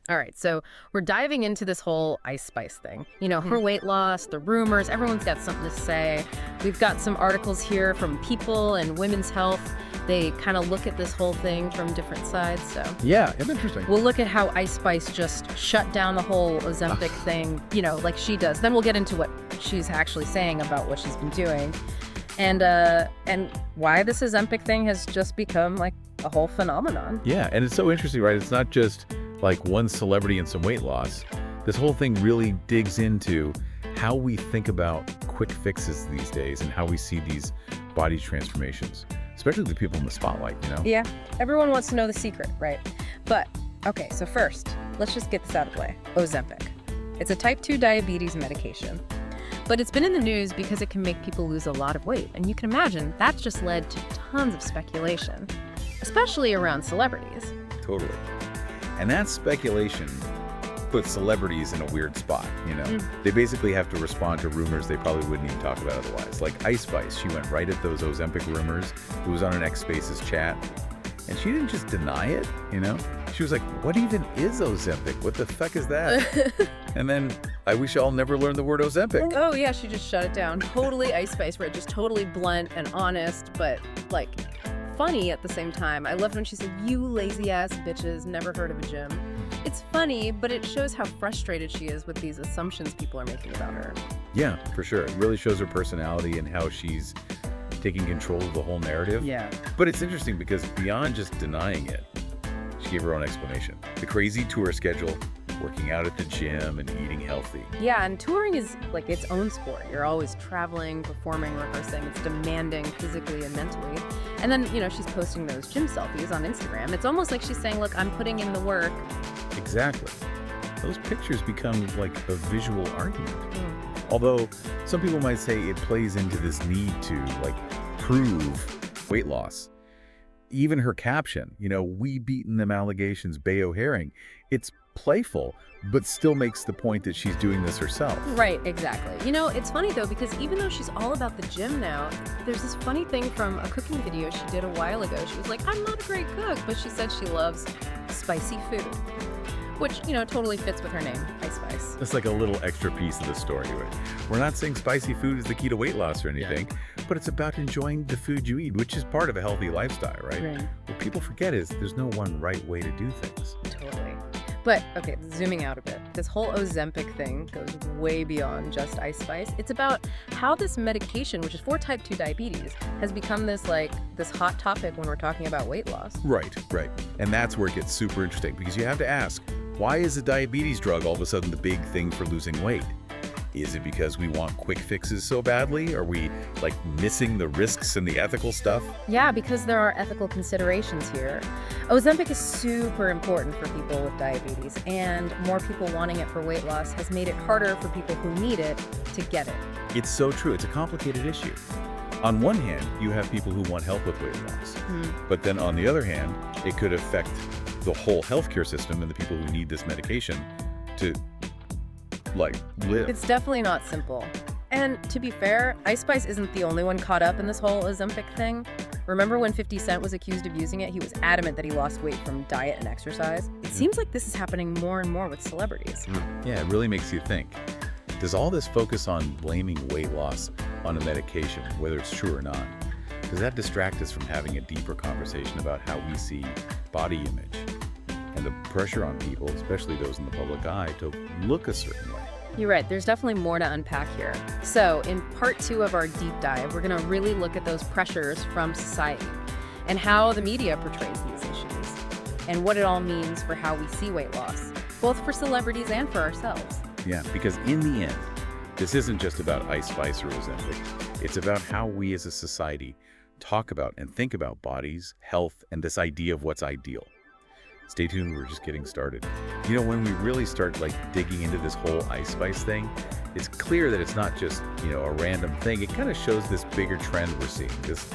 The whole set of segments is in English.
All right, so we're diving into this whole Ice Spice thing. You know, her weight loss, the rumors, everyone's got something to say. We've got some articles here from People and Women's Health. They kind of look at this whole thing from different sides, so. Yeah, it's interesting. We'll look at how Ice Spice just shut down the whole Ozempic thing, you know, like she does. Then we'll get into what she's actually saying about what she's been doing. And why this Ozempic thing has just become like a whole phenomenon. Yeah, and it's so interesting, right? It's not just like one celebrity and some weight loss. This whole thing really digs into how we think about quick fixes these days and how we see these body transformations, especially the people in the spotlight, you know? Yeah, everyone wants to know the secret, right? But, okay, so first, let's just get this out of the way. Ozempic. It's a type 2 diabetes medication. But it's been in the news because it can make people lose a lot of weight. And you can imagine that's just led to tons of speculation, especially around celebrities. Totally. And that speculation puts celebrities in a weird spot, you know? They basically have to respond to rumors they probably wouldn't even talk about otherwise. Like Ice Spice, she went right at those Ozempic rumors. It was on an X Spaces chat. And she didn't just deny it, you know? She was like, what even is Ozempic? What the fuck is that? And then I wish I'll never learn the word Ozempic. Oh, yeah, she just shut it down. Totally Ice Spice, right? Just totally blunt and honest, but like funny at the same time. I loved when she said, you lazy ass bitches, never heard of a gym. It's funny, but it shows how frustrated she is with these assumptions people are making about her. Yeah, for sure. It really shows her personality and how she's taking control of the whole narrative. Yeah. But it's interesting because beyond just denying it, she gave her own explanation. The crazy tour schedule, working out at the gym, and eating healthy. Yeah, and touring is like its own sport. You're always traveling, performing, rehearsing. It's demanding physically and mentally. And then, you know, she's posting those gym selfies on Instagram. It's almost like she's saying, look, I'm putting in the work. Exactly. Those pictures become like a visual argument. Although some people might say it plays into this need to like prove weight loss. Even her caption, you know, we beaten them allegations, Bayo Herring. It's playful, but still makes the point that she's doing this herself. Right, exactly. You know, it's funny though, because even though she's all about the gym now, there's this funny thing from a cooking video she did a while ago. She was like, I'm not a great cook, but she said she loves spicy food, which, you know, totally fits with her name, Ice Spice. It's like a little extra piece of the story, right? We're not saying spicy food is the key to weight loss or anything, but it's about enjoying the food you eat, which is part of a healthy lifestyle, right? What people forget is there's no one right way to do things. Totally. But, okay, zooming out a bit, this whole Ozempic thing goes way beyond just Ice Spice. It's about how this medication, which is for type 2 diabetes, has become this hot topic when we're talking about weight loss. Right. And that's where it gets super interesting, because you have to ask, why is a diabetes drug all of a sudden the big thing for losing weight? Is it because we want quick fixes so badly? Are we like missing the risks and the ethical stuff? Yeah, because there are ethical considerations here. Ozempic is super important for people with diabetes, and more people wanting it for weight loss has made it harder for people who need it to get it. It's so true. It's a complicated issue. On one hand, you have people who want help with weight loss. But then on the other hand, it could affect the whole healthcare system and the people who need this medication to like live. It's definitely not simple. And to be fair, Ice Spice isn't the only one caught up in this whole Ozempic thing. Remember when 50 Cent was accused of using it? He was adamant that he lost weight from diet and exercise. It seems like this is happening more and more with celebrities. Yeah, it really makes you think. Does all this focus on blaming weight loss on a medication, whether it's true or not, does that distract us from having a deeper conversation about how we see body image and the pressure on people, especially those in the public eye, to look a certain way? You're right, there's definitely more to unpack here. So in part 2 of our deep dive, we're gonna really look at those pressures from society and how the media portrays these issues and what it all means for how we see weight loss, both for celebrities and for ourselves. Yeah, because in the end, this isn't just about Ice Spice or Ozempic. It's about how we as a society talk about and think about bodies, health, and this idea of what's ideal. Stay tuned, we're just getting started. You know, when we really start like digging into this whole Ice Spice thing, it's clear that it's not just, you know, a random thing. It kind of shows this bigger trend we're seeing, this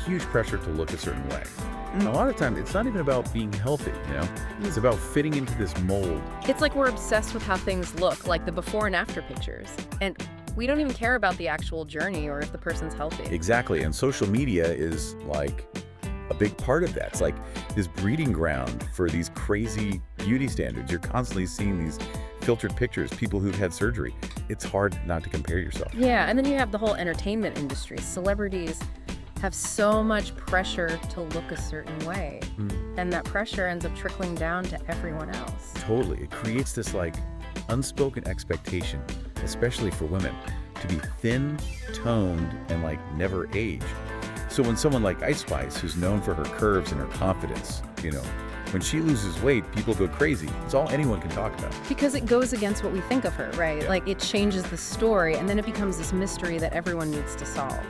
huge pressure to look a certain way. And a lot of times, it's not even about being healthy, you know? It's about fitting into this mold. It's like we're obsessed with how things look, like the before and after pictures. And we don't even care about the actual journey or if the person's healthy. Exactly, and social media is like a big part of that. It's like this breeding ground for these crazy beauty standards. You're constantly seeing these filtered pictures, people who've had surgery. It's hard not to compare yourself. Yeah, and then you have the whole entertainment industry. Celebrities have so much pressure to look a certain way, and that pressure ends up trickling down to everyone else. Totally. It creates this like unspoken expectation, especially for women, to be thin, toned, and like never age. So when someone like Ice Spice, who's known for her curves and her confidence, when she loses weight, people go crazy. It's all anyone can talk about. Because it goes against what we think of her, right? Yeah. Like it changes the story, and then it becomes this mystery that everyone needs to solve.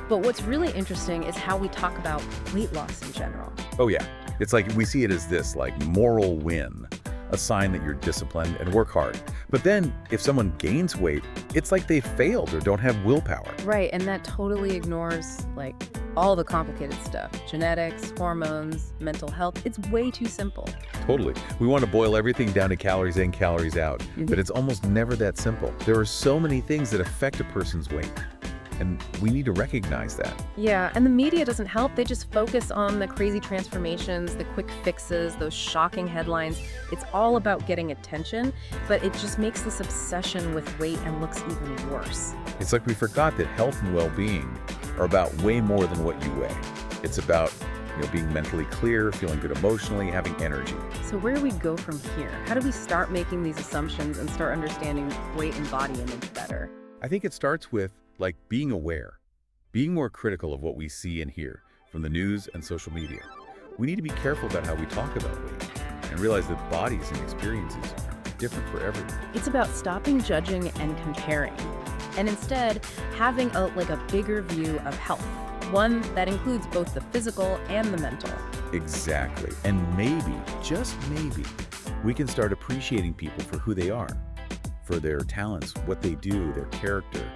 But what's really interesting is how we talk about weight loss in general. Oh yeah. It's like we see it as this like moral win, a sign that you're disciplined and work hard. But then if someone gains weight, it's like they failed or don't have willpower. Right, and that totally ignores like all the complicated stuff. Genetics, hormones, mental health. It's way too simple. Totally. We want to boil everything down to calories in, calories out. But it's almost never that simple. There are so many things that affect a person's weight. And we need to recognize that. Yeah, and the media doesn't help. They just focus on the crazy transformations, the quick fixes, those shocking headlines. It's all about getting attention, but it just makes this obsession with weight and looks even worse. It's like we forgot that health and well-being are about way more than what you weigh. It's about being mentally clear, feeling good emotionally, having energy. So where do we go from here? How do we start making these assumptions and start understanding weight and body image better? I think it starts with like being aware, being more critical of what we see and hear from the news and social media. We need to be careful about how we talk about weight and realize that bodies and experiences are different for everyone. It's about stopping judging and comparing, and instead having a bigger view of health, one that includes both the physical and the mental. Exactly. And maybe, just maybe, we can start appreciating people for who they are, for their talents, what they do, their character,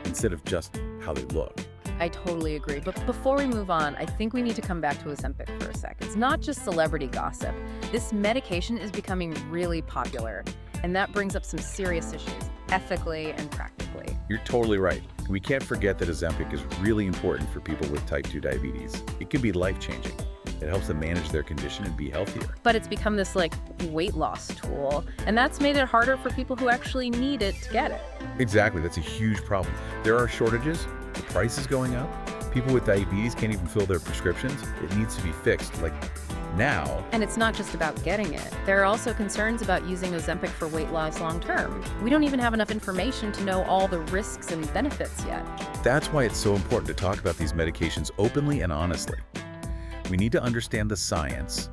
instead of just how they look. I totally agree. But before we move on, I think we need to come back to Ozempic for a sec. It's not just celebrity gossip. This medication is becoming really popular, and that brings up some serious issues, ethically and practically. You're totally right. We can't forget that Ozempic is really important for people with type 2 diabetes. It can be life-changing. It helps them manage their condition and be healthier. But it's become this weight loss tool, and that's made it harder for people who actually need it to get it. Exactly. That's a huge problem. There are shortages. The price is going up. People with diabetes can't even fill their prescriptions. It needs to be fixed, like now. And it's not just about getting it. There are also concerns about using Ozempic for weight loss long term. We don't even have enough information to know all the risks and benefits yet. That's why it's so important to talk about these medications openly and honestly. We need to understand the science,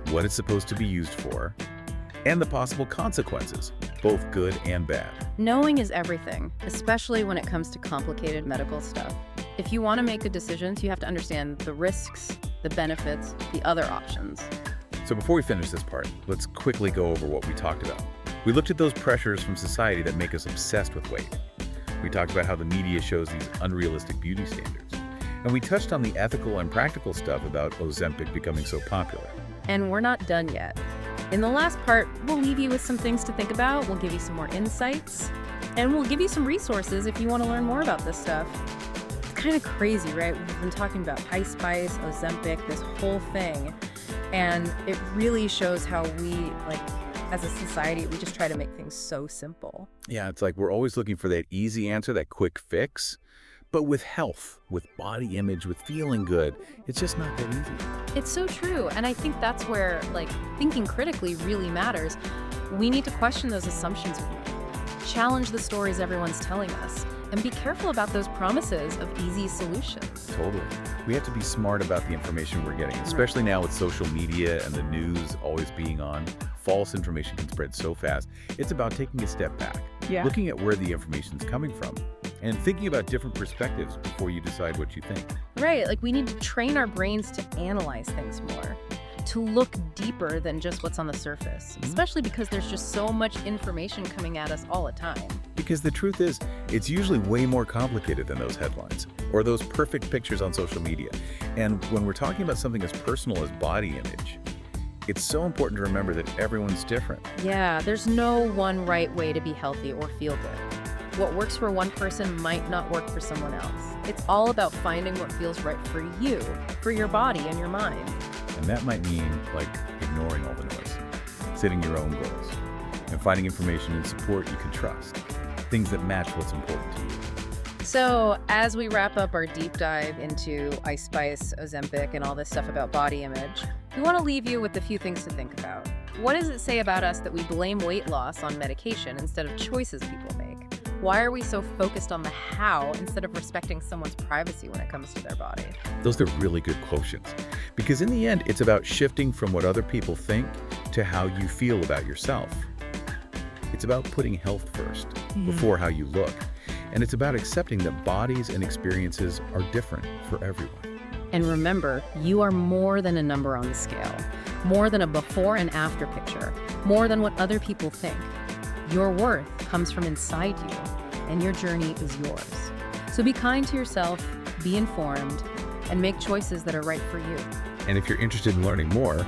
what it's supposed to be used for, and the possible consequences, both good and bad. Knowing is everything, especially when it comes to complicated medical stuff. If you want to make good decisions, you have to understand the risks, the benefits, the other options. So before we finish this part, let's quickly go over what we talked about. We looked at those pressures from society that make us obsessed with weight. We talked about how the media shows these unrealistic beauty standards. And we touched on the ethical and practical stuff about Ozempic becoming so popular. And we're not done yet. In the last part, we'll leave you with some things to think about, we'll give you some more insights, and we'll give you some resources if you want to learn more about this stuff. It's kind of crazy, right? We've been talking about Ice Spice, Ozempic, this whole thing, and it really shows how we, as a society, we just try to make things so simple. Yeah, it's like we're always looking for that easy answer, that quick fix. But with health, with body image, with feeling good, it's just not that easy. It's so true. And I think that's where, thinking critically really matters. We need to question those assumptions we make, challenge the stories everyone's telling us, and be careful about those promises of easy solutions. Totally. We have to be smart about the information we're getting, especially now with social media and the news always being on. False information can spread so fast. It's about taking a step back, looking at where the information's coming from, and thinking about different perspectives before you decide what you think. Right, we need to train our brains to analyze things more, to look deeper than just what's on the surface, especially because there's just so much information coming at us all the time. Because the truth is, it's usually way more complicated than those headlines or those perfect pictures on social media. And when we're talking about something as personal as body image, it's so important to remember that everyone's different. Yeah, there's no one right way to be healthy or feel good. What works for one person might not work for someone else. It's all about finding what feels right for you, for your body and your mind. And that might mean, like, ignoring all the noise, setting your own goals, and finding information and support you can trust, things that match what's important to you. So, as we wrap up our deep dive into Ice Spice, Ozempic, and all this stuff about body image, we want to leave you with a few things to think about. What does it say about us that we blame weight loss on medication instead of choices people make? Why are we so focused on the how instead of respecting someone's privacy when it comes to their body? Those are really good quotients, because in the end, it's about shifting from what other people think to how you feel about yourself. It's about putting health first before how you look. And it's about accepting that bodies and experiences are different for everyone. And remember, you are more than a number on the scale, more than a before and after picture, more than what other people think. Your worth comes from inside you, and your journey is yours. So be kind to yourself, be informed, and make choices that are right for you. And if you're interested in learning more,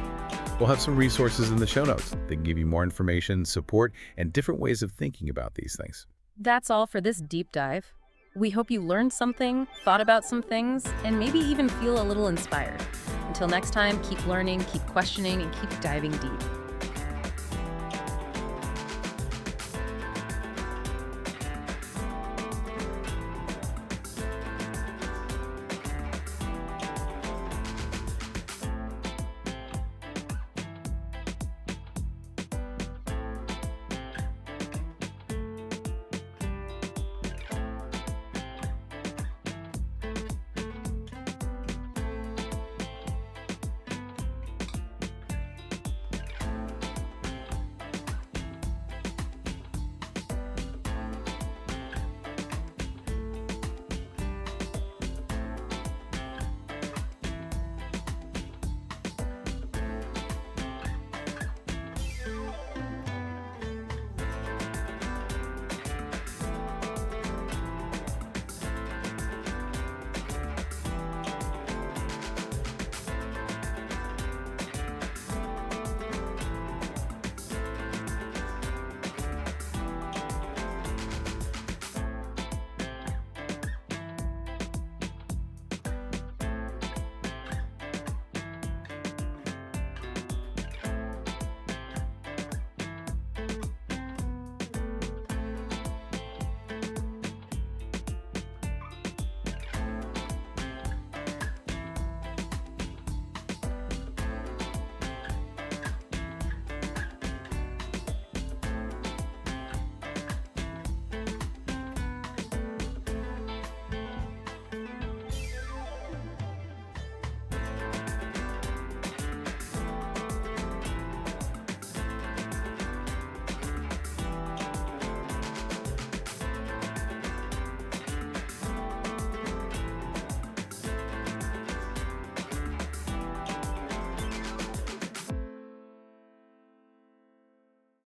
we'll have some resources in the show notes that can give you more information, support, and different ways of thinking about these things. That's all for this deep dive. We hope you learned something, thought about some things, and maybe even feel a little inspired. Until next time, keep learning, keep questioning, and keep diving deep.